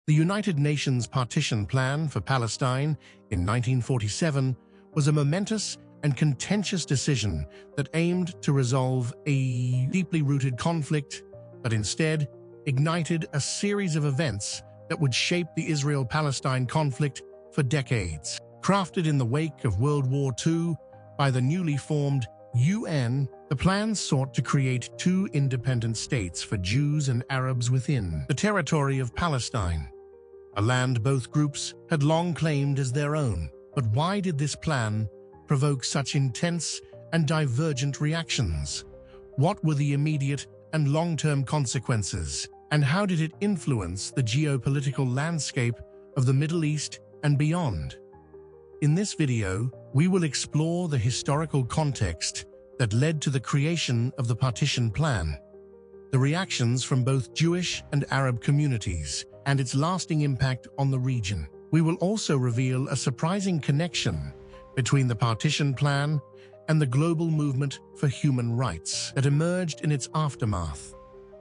The United Nations Partition Plan for Palestine in 1947 was a momentous and contentious decision that aimed to resolve a deeply rooted conflict, but instead ignited a series of events that would shape the Israel-Palestine conflict for decades. Crafted in the wake of World War II by the newly formed UN, the plan sought to create two independent states for Jews and Arabs within the territory of Palestine, a land both groups had long claimed as their own. But why did this plan provoke such intense and divergent reactions? What were the immediate and long-term consequences? And how did it influence the geopolitical landscape of the Middle East and beyond? In this video, we will explore the historical context that led to the creation of the Partition Plan, the reactions from both Jewish and Arab communities, and its lasting impact on the region. We will also reveal a surprising connection between the Partition Plan and the global movement for human rights that emerged in its aftermath,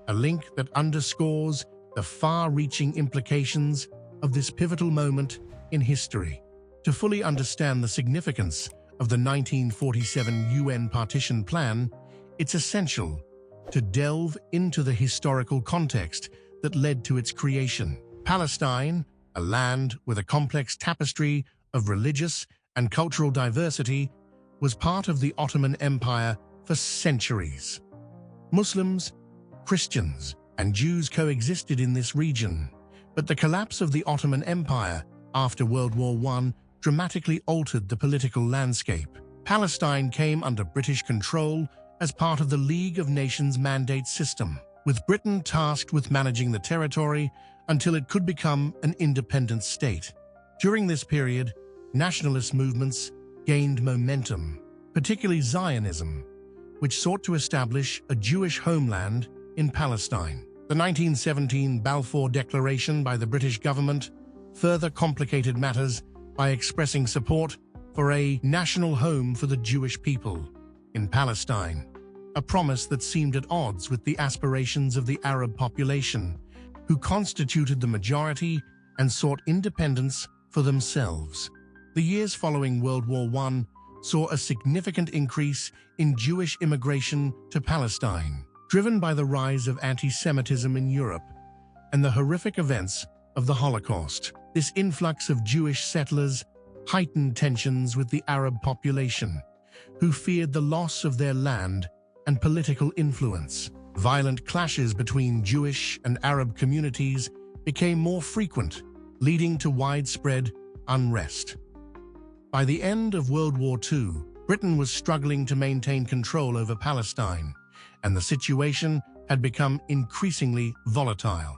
a link that underscores the far-reaching implications of this pivotal moment in history. To fully understand the significance of the 1947 UN Partition Plan, it's essential to delve into the historical context that led to its creation. Palestine, a land with a complex tapestry of religious and cultural diversity, was part of the Ottoman Empire for centuries. Muslims, Christians, and Jews coexisted in this region, but the collapse of the Ottoman Empire after World War I dramatically altered the political landscape. Palestine came under British control as part of the League of Nations mandate system, with Britain tasked with managing the territory until it could become an independent state. During this period, nationalist movements gained momentum, particularly Zionism, which sought to establish a Jewish homeland in Palestine. The 1917 Balfour Declaration by the British government further complicated matters by expressing support for a national home for the Jewish people in Palestine, a promise that seemed at odds with the aspirations of the Arab population, who constituted the majority and sought independence for themselves. The years following World War I saw a significant increase in Jewish immigration to Palestine, driven by the rise of anti-Semitism in Europe and the horrific events of the Holocaust. This influx of Jewish settlers heightened tensions with the Arab population, who feared the loss of their land and political influence. Violent clashes between Jewish and Arab communities became more frequent, leading to widespread unrest. By the end of World War II, Britain was struggling to maintain control over Palestine, and the situation had become increasingly volatile.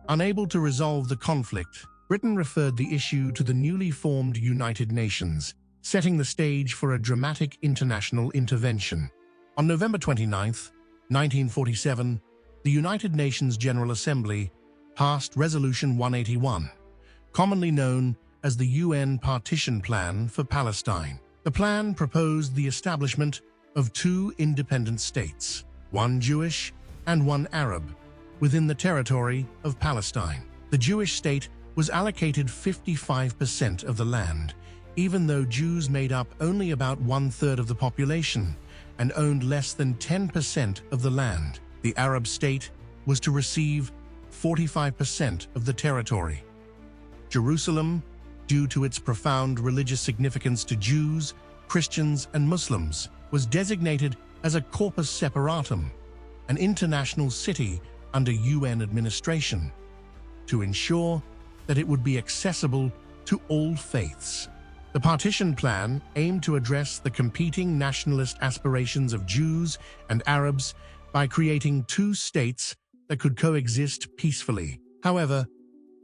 Unable to resolve the conflict, Britain referred the issue to the newly formed United Nations, setting the stage for a dramatic international intervention. On November 29, 1947, the United Nations General Assembly passed Resolution 181, commonly known as the UN Partition Plan for Palestine. The plan proposed the establishment of two independent states, one Jewish and one Arab, within the territory of Palestine. The Jewish state was allocated 55% of the land, even though Jews made up only about one-third of the population and owned less than 10% of the land. The Arab state was to receive 45% of the territory. Jerusalem, due to its profound religious significance to Jews, Christians, and Muslims, was designated as a corpus separatum, an international city under UN administration, to ensure that it would be accessible to all faiths. The Partition Plan aimed to address the competing nationalist aspirations of Jews and Arabs by creating two states that could coexist peacefully. However,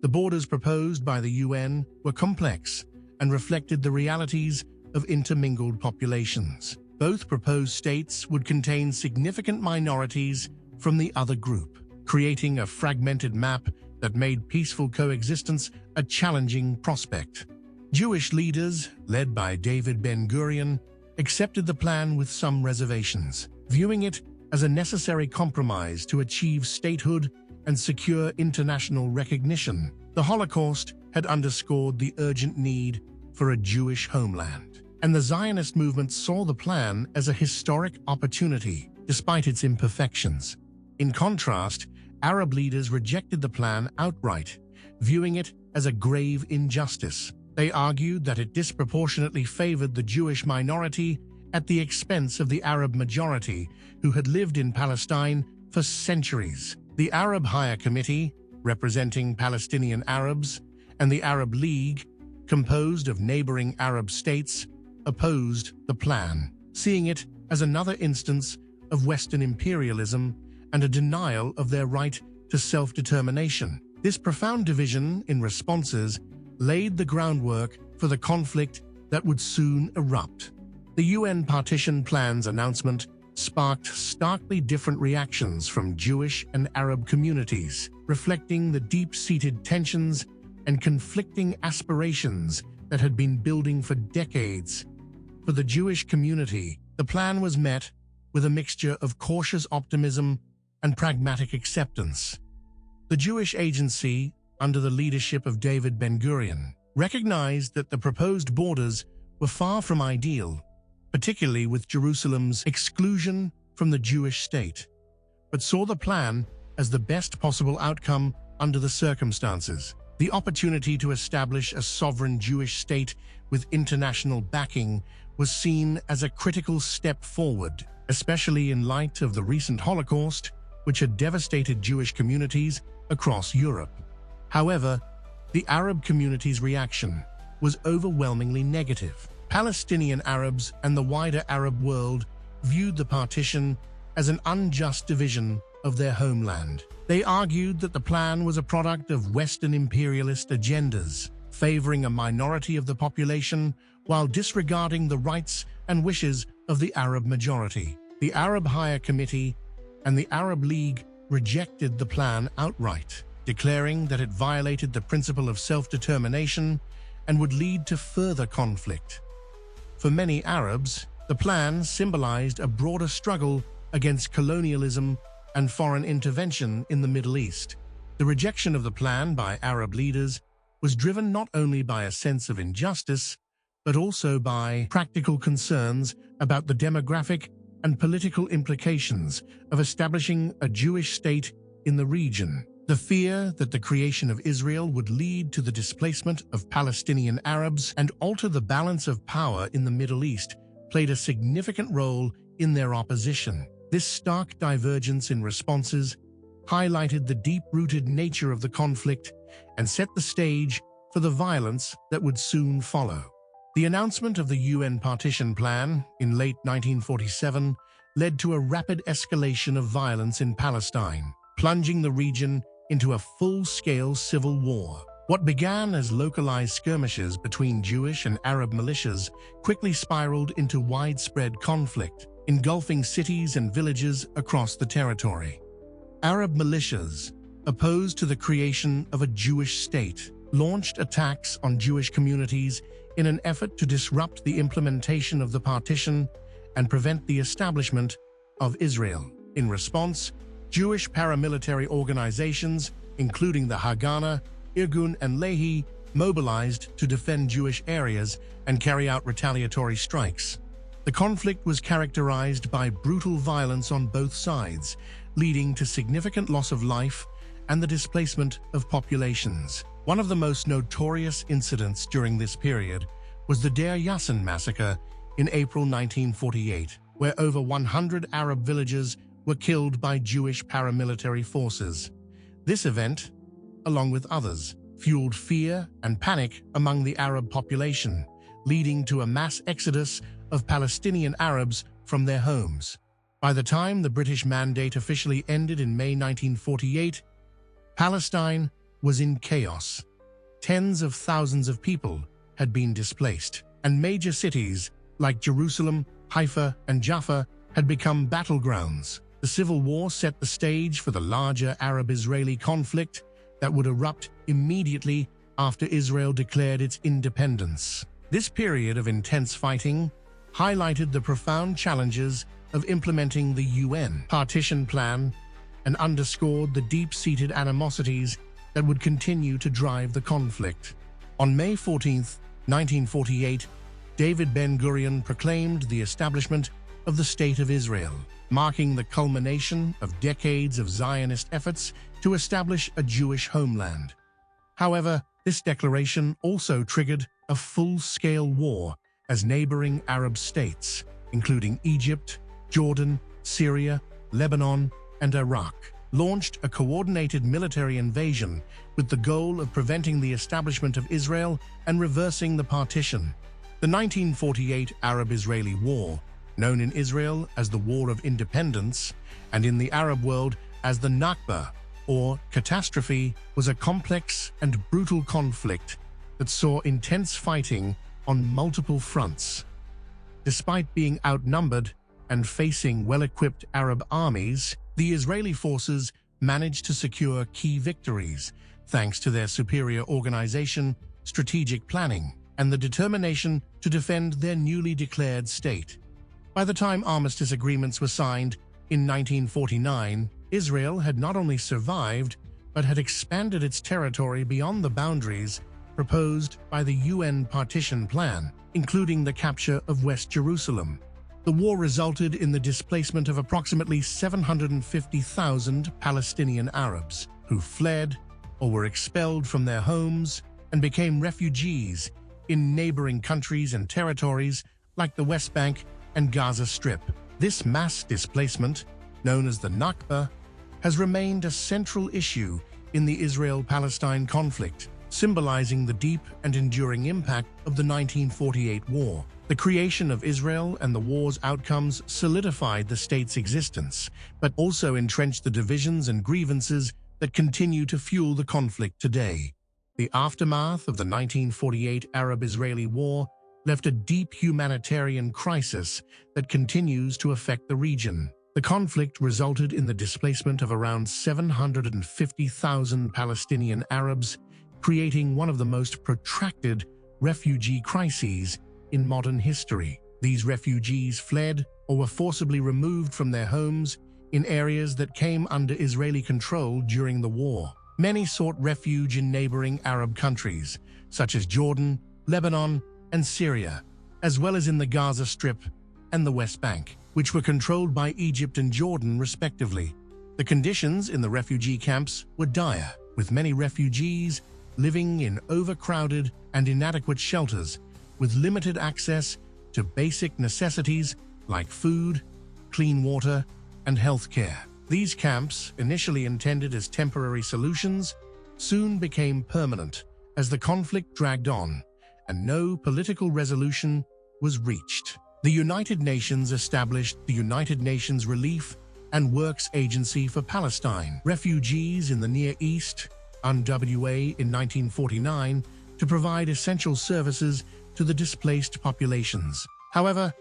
the borders proposed by the UN were complex and reflected the realities of intermingled populations. Both proposed states would contain significant minorities from the other group, creating a fragmented map that made peaceful coexistence a challenging prospect. Jewish leaders, led by David Ben-Gurion, accepted the plan with some reservations, viewing it as a necessary compromise to achieve statehood and secure international recognition. The Holocaust had underscored the urgent need for a Jewish homeland, and the Zionist movement saw the plan as a historic opportunity, despite its imperfections. In contrast, Arab leaders rejected the plan outright, viewing it as a grave injustice. They argued that it disproportionately favored the Jewish minority at the expense of the Arab majority who had lived in Palestine for centuries. The Arab Higher Committee, representing Palestinian Arabs, and the Arab League, composed of neighboring Arab states, opposed the plan, seeing it as another instance of Western imperialism and a denial of their right to self-determination. This profound division in responses laid the groundwork for the conflict that would soon erupt. The UN Partition Plan's announcement sparked starkly different reactions from Jewish and Arab communities, reflecting the deep-seated tensions and conflicting aspirations that had been building for decades. For the Jewish community, the plan was met with a mixture of cautious optimism and pragmatic acceptance. The Jewish Agency, under the leadership of David Ben-Gurion, recognized that the proposed borders were far from ideal, particularly with Jerusalem's exclusion from the Jewish state, but saw the plan as the best possible outcome under the circumstances. The opportunity to establish a sovereign Jewish state with international backing was seen as a critical step forward, especially in light of the recent Holocaust, which had devastated Jewish communities across Europe. However, the Arab community's reaction was overwhelmingly negative. Palestinian Arabs and the wider Arab world viewed the partition as an unjust division of their homeland. They argued that the plan was a product of Western imperialist agendas, favoring a minority of the population while disregarding the rights and wishes of the Arab majority. The Arab Higher Committee and the Arab League rejected the plan outright, declaring that it violated the principle of self-determination and would lead to further conflict. For many Arabs, the plan symbolized a broader struggle against colonialism and foreign intervention in the Middle East. The rejection of the plan by Arab leaders was driven not only by a sense of injustice, but also by practical concerns about the demographic and political implications of establishing a Jewish state in the region. The fear that the creation of Israel would lead to the displacement of Palestinian Arabs and alter the balance of power in the Middle East played a significant role in their opposition. This stark divergence in responses highlighted the deep-rooted nature of the conflict and set the stage for the violence that would soon follow. The announcement of the UN Partition Plan in late 1947 led to a rapid escalation of violence in Palestine, plunging the region into a full-scale civil war. What began as localized skirmishes between Jewish and Arab militias quickly spiraled into widespread conflict, engulfing cities and villages across the territory. Arab militias, opposed to the creation of a Jewish state, launched attacks on Jewish communities in an effort to disrupt the implementation of the partition and prevent the establishment of Israel. In response, Jewish paramilitary organizations, including the Haganah, Irgun, and Lehi, mobilized to defend Jewish areas and carry out retaliatory strikes. The conflict was characterized by brutal violence on both sides, leading to significant loss of life and the displacement of populations. One of the most notorious incidents during this period was the Deir Yassin massacre in April 1948, where over 100 Arab villages were killed by Jewish paramilitary forces. This event, along with others, fueled fear and panic among the Arab population, leading to a mass exodus of Palestinian Arabs from their homes. By the time the British Mandate officially ended in May 1948, Palestine was in chaos. Tens of thousands of people had been displaced, and major cities like Jerusalem, Haifa, and Jaffa had become battlegrounds. The Civil War set the stage for the larger Arab-Israeli conflict that would erupt immediately after Israel declared its independence. This period of intense fighting highlighted the profound challenges of implementing the UN Partition Plan and underscored the deep-seated animosities that would continue to drive the conflict. On May 14, 1948, David Ben-Gurion proclaimed the establishment of the State of Israel, marking the culmination of decades of Zionist efforts to establish a Jewish homeland. However, this declaration also triggered a full-scale war as neighboring Arab states, including Egypt, Jordan, Syria, Lebanon, and Iraq, launched a coordinated military invasion with the goal of preventing the establishment of Israel and reversing the partition. The 1948 Arab-Israeli War, known in Israel as the War of Independence and in the Arab world as the Nakba, or catastrophe, was a complex and brutal conflict that saw intense fighting on multiple fronts. Despite being outnumbered and facing well-equipped Arab armies, the Israeli forces managed to secure key victories thanks to their superior organization, strategic planning, and the determination to defend their newly declared state. By the time armistice agreements were signed in 1949, Israel had not only survived, but had expanded its territory beyond the boundaries proposed by the UN Partition Plan, including the capture of West Jerusalem. The war resulted in the displacement of approximately 750,000 Palestinian Arabs, who fled or were expelled from their homes and became refugees in neighboring countries and territories like the West Bank and Gaza Strip. This mass displacement, known as the Nakba, has remained a central issue in the Israel-Palestine conflict, symbolizing the deep and enduring impact of the 1948 war. The creation of Israel and the war's outcomes solidified the state's existence, but also entrenched the divisions and grievances that continue to fuel the conflict today. The aftermath of the 1948 Arab-Israeli War left a deep humanitarian crisis that continues to affect the region. The conflict resulted in the displacement of around 750,000 Palestinian Arabs, creating one of the most protracted refugee crises in modern history. These refugees fled or were forcibly removed from their homes in areas that came under Israeli control during the war. Many sought refuge in neighboring Arab countries, such as Jordan, Lebanon, and Syria, as well as in the Gaza Strip and the West Bank, which were controlled by Egypt and Jordan respectively. The conditions in the refugee camps were dire, with many refugees living in overcrowded and inadequate shelters with limited access to basic necessities like food, clean water, and health care. These camps, initially intended as temporary solutions, soon became permanent as the conflict dragged on and no political resolution was reached. The United Nations established the United Nations Relief and Works Agency for Palestine Refugees in the Near East, UNWA, in 1949 to provide essential services to the displaced populations. However,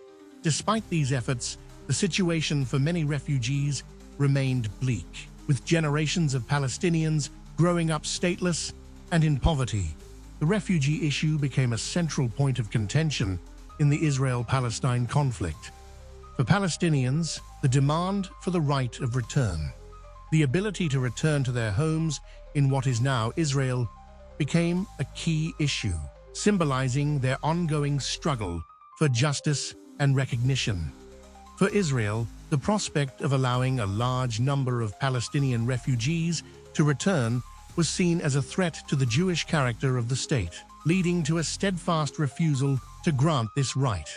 despite these efforts, the situation for many refugees remained bleak, with generations of Palestinians growing up stateless and in poverty. The refugee issue became a central point of contention in the Israel-Palestine conflict. For Palestinians, the demand for the right of return, the ability to return to their homes in what is now Israel, became a key issue, symbolizing their ongoing struggle for justice and recognition. For Israel, the prospect of allowing a large number of Palestinian refugees to return was seen as a threat to the Jewish character of the state, leading to a steadfast refusal to grant this right.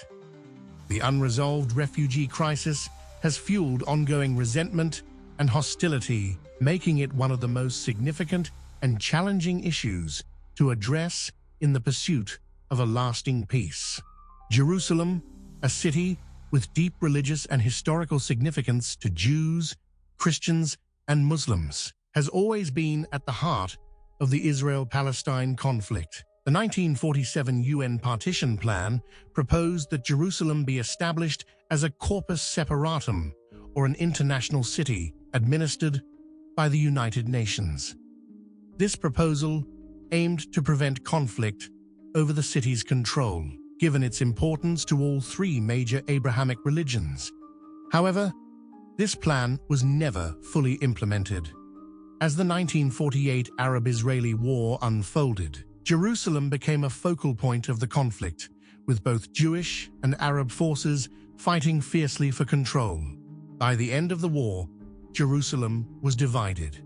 The unresolved refugee crisis has fueled ongoing resentment and hostility, making it one of the most significant and challenging issues to address in the pursuit of a lasting peace. Jerusalem, a city with deep religious and historical significance to Jews, Christians, and Muslims, has always been at the heart of the Israel-Palestine conflict. The 1947 UN Partition Plan proposed that Jerusalem be established as a corpus separatum, or an international city administered by the United Nations. This proposal aimed to prevent conflict over the city's control, given its importance to all three major Abrahamic religions. However, this plan was never fully implemented. As the 1948 Arab-Israeli War unfolded, Jerusalem became a focal point of the conflict, with both Jewish and Arab forces fighting fiercely for control. By the end of the war, Jerusalem was divided.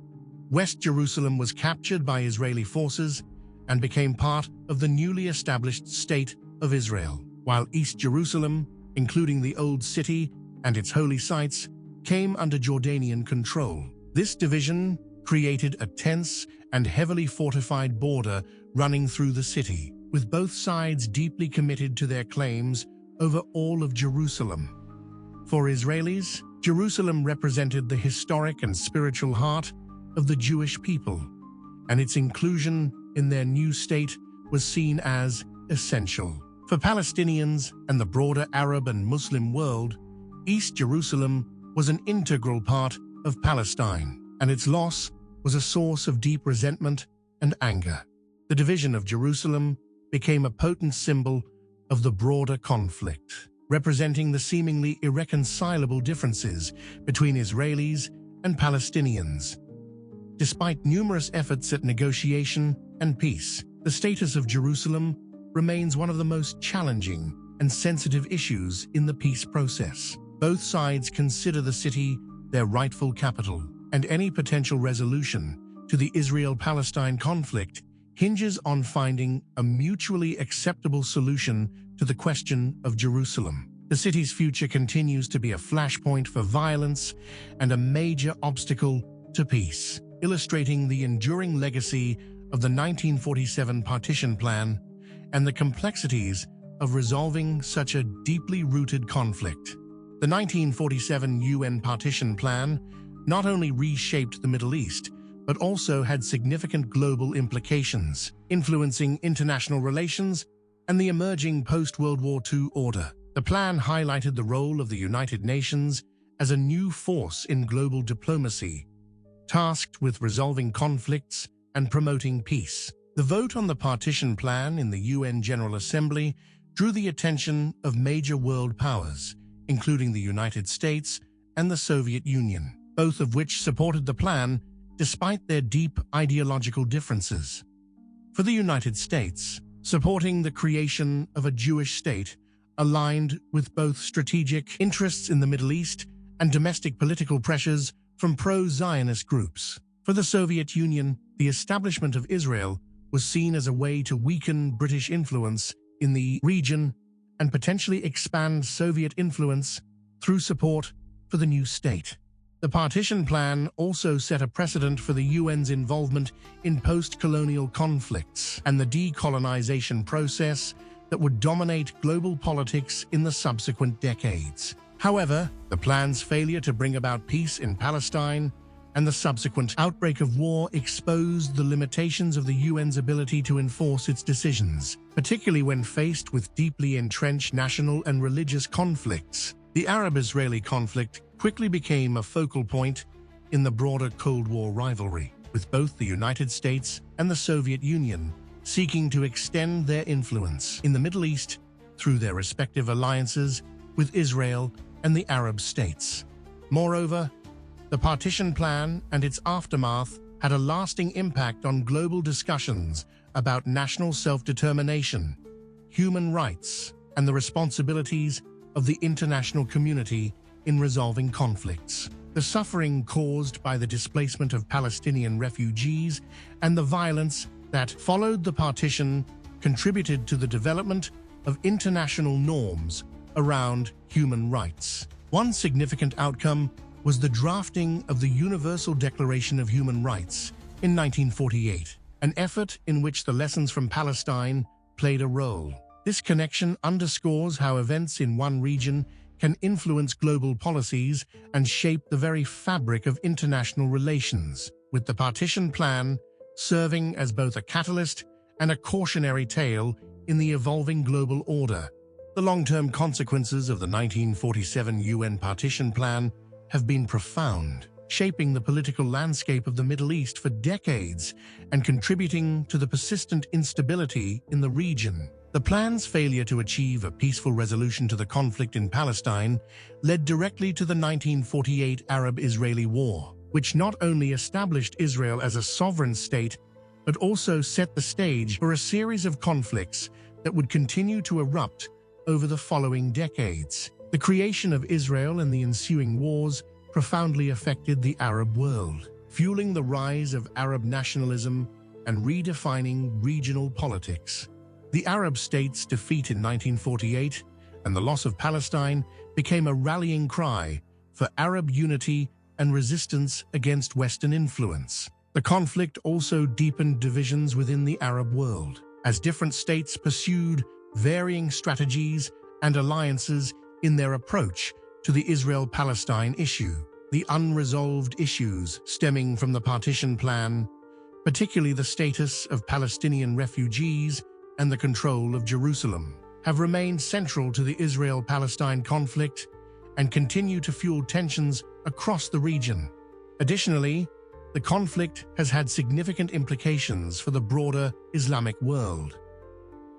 West Jerusalem was captured by Israeli forces and became part of the newly established State of Israel, while East Jerusalem, including the Old City and its holy sites, came under Jordanian control. This division created a tense and heavily fortified border running through the city, with both sides deeply committed to their claims over all of Jerusalem. For Israelis, Jerusalem represented the historic and spiritual heart of the Jewish people, and its inclusion in their new state was seen as essential. For Palestinians and the broader Arab and Muslim world, East Jerusalem was an integral part of Palestine, and its loss was a source of deep resentment and anger. The division of Jerusalem became a potent symbol of the broader conflict, representing the seemingly irreconcilable differences between Israelis and Palestinians. Despite numerous efforts at negotiation and peace, the status of Jerusalem remains one of the most challenging and sensitive issues in the peace process. Both sides consider the city their rightful capital, and any potential resolution to the Israel-Palestine conflict hinges on finding a mutually acceptable solution to the question of Jerusalem. The city's future continues to be a flashpoint for violence and a major obstacle to peace, illustrating the enduring legacy of the 1947 Partition Plan and the complexities of resolving such a deeply rooted conflict. The 1947 UN Partition Plan not only reshaped the Middle East, but also had significant global implications, influencing international relations and the emerging post-World War II order. The plan highlighted the role of the United Nations as a new force in global diplomacy, tasked with resolving conflicts and promoting peace. The vote on the Partition Plan in the UN General Assembly drew the attention of major world powers, including the United States and the Soviet Union, both of which supported the plan despite their deep ideological differences. For the United States, supporting the creation of a Jewish state aligned with both strategic interests in the Middle East and domestic political pressures from pro-Zionist groups. For the Soviet Union, the establishment of Israel was seen as a way to weaken British influence in the region and potentially expand Soviet influence through support for the new state. The Partition Plan also set a precedent for the UN's involvement in post-colonial conflicts and the decolonization process that would dominate global politics in the subsequent decades. However, the plan's failure to bring about peace in Palestine and the subsequent outbreak of war exposed the limitations of the UN's ability to enforce its decisions, particularly when faced with deeply entrenched national and religious conflicts. The Arab-Israeli conflict quickly became a focal point in the broader Cold War rivalry, with both the United States and the Soviet Union seeking to extend their influence in the Middle East through their respective alliances with Israel and the Arab states. Moreover, the Partition Plan and its aftermath had a lasting impact on global discussions about national self-determination, human rights, and the responsibilities of the international community in resolving conflicts. The suffering caused by the displacement of Palestinian refugees and the violence that followed the partition contributed to the development of international norms around human rights. One significant outcome was the drafting of the Universal Declaration of Human Rights in 1948, an effort in which the lessons from Palestine played a role. This connection underscores how events in one region can influence global policies and shape the very fabric of international relations, with the Partition Plan serving as both a catalyst and a cautionary tale in the evolving global order. The long-term consequences of the 1947 UN Partition Plan have been profound, shaping the political landscape of the Middle East for decades and contributing to the persistent instability in the region. The plan's failure to achieve a peaceful resolution to the conflict in Palestine led directly to the 1948 Arab-Israeli War, which not only established Israel as a sovereign state, but also set the stage for a series of conflicts that would continue to erupt over the following decades. The creation of Israel and the ensuing wars profoundly affected the Arab world, fueling the rise of Arab nationalism and redefining regional politics. The Arab states' defeat in 1948 and the loss of Palestine became a rallying cry for Arab unity and resistance against Western influence. The conflict also deepened divisions within the Arab world, as different states pursued varying strategies and alliances in their approach to the Israel-Palestine issue. The unresolved issues stemming from the Partition Plan, particularly the status of Palestinian refugees and the control of Jerusalem, have remained central to the Israel-Palestine conflict and continue to fuel tensions across the region. Additionally, the conflict has had significant implications for the broader Islamic world.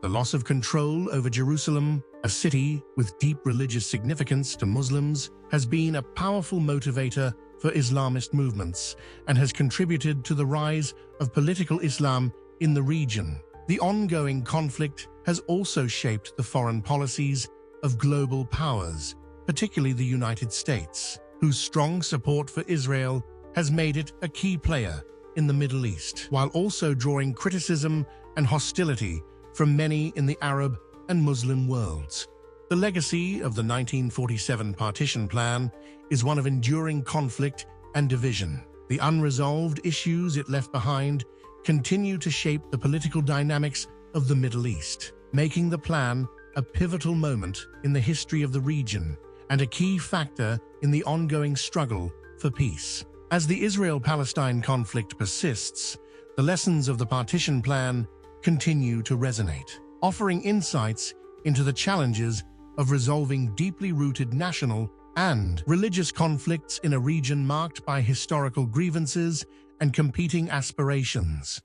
The loss of control over Jerusalem, a city with deep religious significance to Muslims, has been a powerful motivator for Islamist movements and has contributed to the rise of political Islam in the region. The ongoing conflict has also shaped the foreign policies of global powers, particularly the United States, whose strong support for Israel has made it a key player in the Middle East, while also drawing criticism and hostility from many in the Arab and Muslim worlds. The legacy of the 1947 Partition Plan is one of enduring conflict and division. The unresolved issues it left behind continue to shape the political dynamics of the Middle East, making the plan a pivotal moment in the history of the region and a key factor in the ongoing struggle for peace. As the Israel-Palestine conflict persists, the lessons of the Partition Plan continue to resonate, offering insights into the challenges of resolving deeply rooted national and religious conflicts in a region marked by historical grievances and competing aspirations.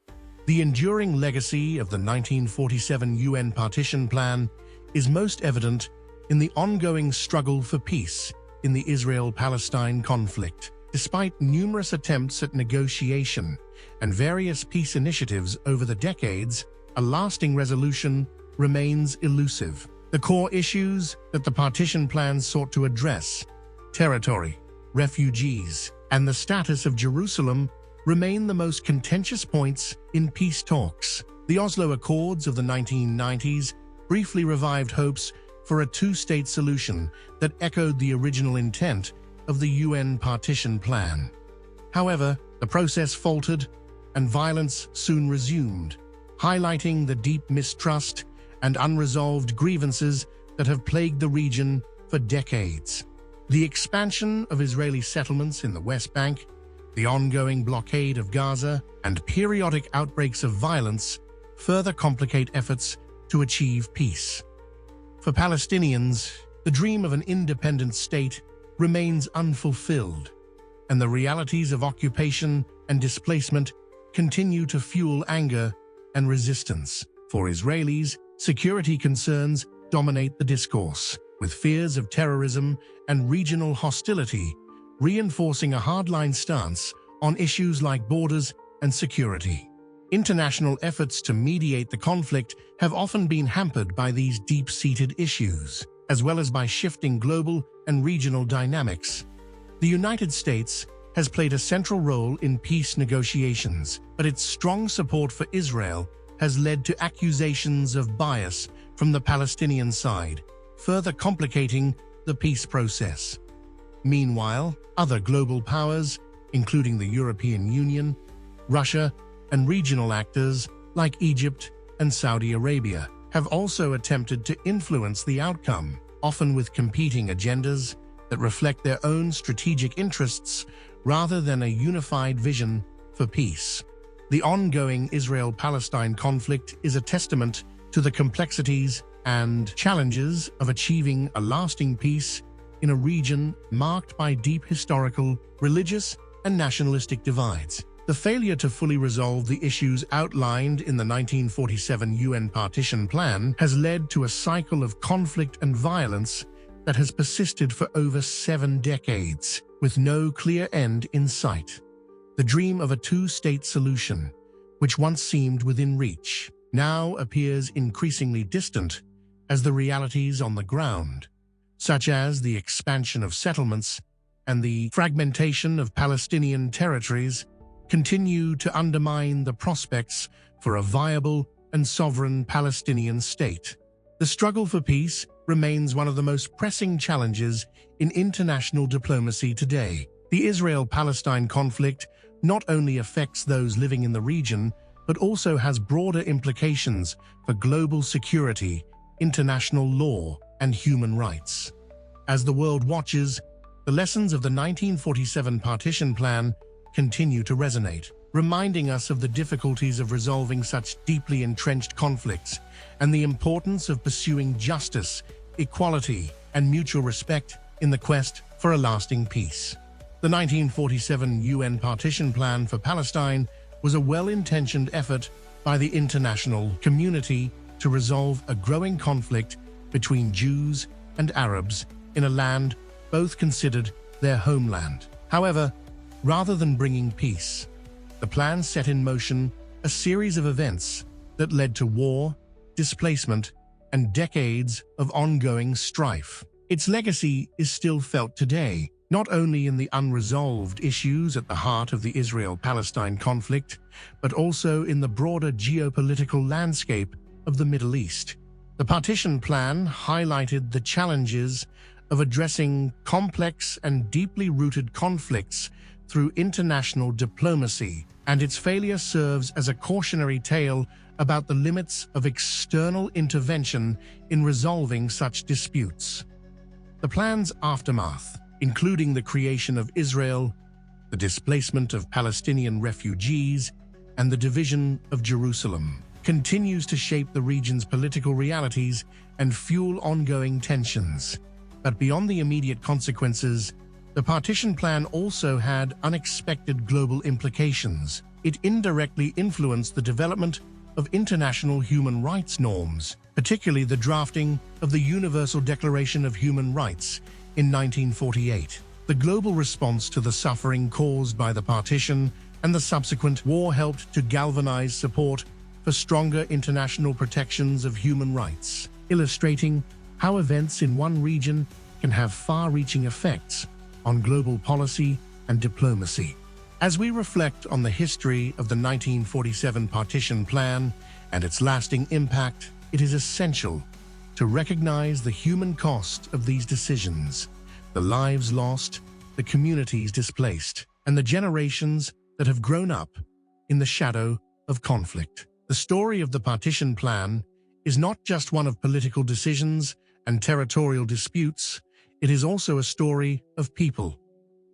The enduring legacy of the 1947 UN Partition Plan is most evident in the ongoing struggle for peace in the Israel-Palestine conflict. Despite numerous attempts at negotiation and various peace initiatives over the decades, a lasting resolution remains elusive. The core issues that the Partition Plan sought to address, territory, refugees, and the status of Jerusalem, remain the most contentious points in peace talks. The Oslo Accords of the 1990s briefly revived hopes for a two-state solution that echoed the original intent of the UN Partition Plan. However, the process faltered and violence soon resumed, highlighting the deep mistrust and unresolved grievances that have plagued the region for decades. The expansion of Israeli settlements in the West Bank, the ongoing blockade of Gaza, and periodic outbreaks of violence further complicate efforts to achieve peace. For Palestinians, the dream of an independent state remains unfulfilled, and the realities of occupation and displacement continue to fuel anger and resistance. For Israelis, security concerns dominate the discourse, with fears of terrorism and regional hostility reinforcing a hardline stance on issues like borders and security. International efforts to mediate the conflict have often been hampered by these deep-seated issues, as well as by shifting global and regional dynamics. The United States has played a central role in peace negotiations, but its strong support for Israel has led to accusations of bias from the Palestinian side, further complicating the peace process. Meanwhile, other global powers, including the European Union, Russia, and regional actors like Egypt and Saudi Arabia, have also attempted to influence the outcome, often with competing agendas that reflect their own strategic interests rather than a unified vision for peace. The ongoing Israel-Palestine conflict is a testament to the complexities and challenges of achieving a lasting peace in a region marked by deep historical, religious, and nationalistic divides. The failure to fully resolve the issues outlined in the 1947 UN Partition Plan has led to a cycle of conflict and violence that has persisted for over 7 decades. with no clear end in sight. The dream of a two-state solution, which once seemed within reach, now appears increasingly distant as the realities on the ground, such as the expansion of settlements and the fragmentation of Palestinian territories, continue to undermine the prospects for a viable and sovereign Palestinian state. The struggle for peace remains one of the most pressing challenges in international diplomacy today. The Israel-Palestine conflict not only affects those living in the region, but also has broader implications for global security, international law, and human rights. As the world watches, the lessons of the 1947 Partition Plan continue to resonate, reminding us of the difficulties of resolving such deeply entrenched conflicts and the importance of pursuing justice, equality, and mutual respect in the quest for a lasting peace. The 1947 UN Partition Plan for Palestine was a well-intentioned effort by the international community to resolve a growing conflict between Jews and Arabs in a land both considered their homeland. However, rather than bringing peace, the plan set in motion a series of events that led to war, displacement, and decades of ongoing strife. Its legacy is still felt today, not only in the unresolved issues at the heart of the Israel-Palestine conflict, but also in the broader geopolitical landscape of the Middle East. The Partition Plan highlighted the challenges of addressing complex and deeply rooted conflicts through international diplomacy, and its failure serves as a cautionary tale about the limits of external intervention in resolving such disputes. The plan's aftermath, including the creation of Israel, the displacement of Palestinian refugees, and the division of Jerusalem, continues to shape the region's political realities and fuel ongoing tensions. But beyond the immediate consequences, the Partition Plan also had unexpected global implications. It indirectly influenced the development of international human rights norms, particularly the drafting of the Universal Declaration of Human Rights in 1948. The global response to the suffering caused by the partition and the subsequent war helped to galvanize support for stronger international protections of human rights, illustrating how events in one region can have far-reaching effects on global policy and diplomacy. As we reflect on the history of the 1947 Partition Plan and its lasting impact, it is essential to recognize the human cost of these decisions, the lives lost, the communities displaced, and the generations that have grown up in the shadow of conflict. The story of the Partition Plan is not just one of political decisions and territorial disputes, it is also a story of people,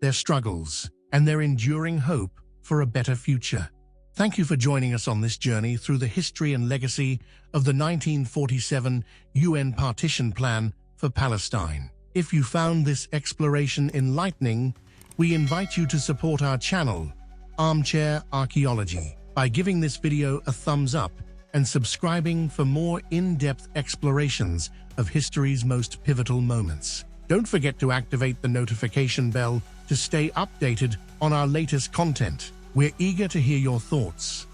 their struggles, and their enduring hope for a better future. Thank you for joining us on this journey through the history and legacy of the 1947 UN Partition Plan for Palestine. If you found this exploration enlightening, we invite you to support our channel, Armchair Archaeology, by giving this video a thumbs up and subscribing for more in-depth explorations of history's most pivotal moments. Don't forget to activate the notification bell to stay updated on our latest content. We're eager to hear your thoughts.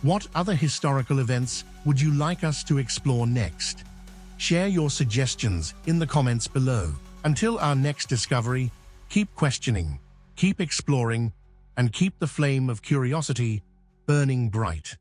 What other historical events would you like us to explore next? Share your suggestions in the comments below. Until our next discovery, keep questioning, keep exploring, and keep the flame of curiosity burning bright.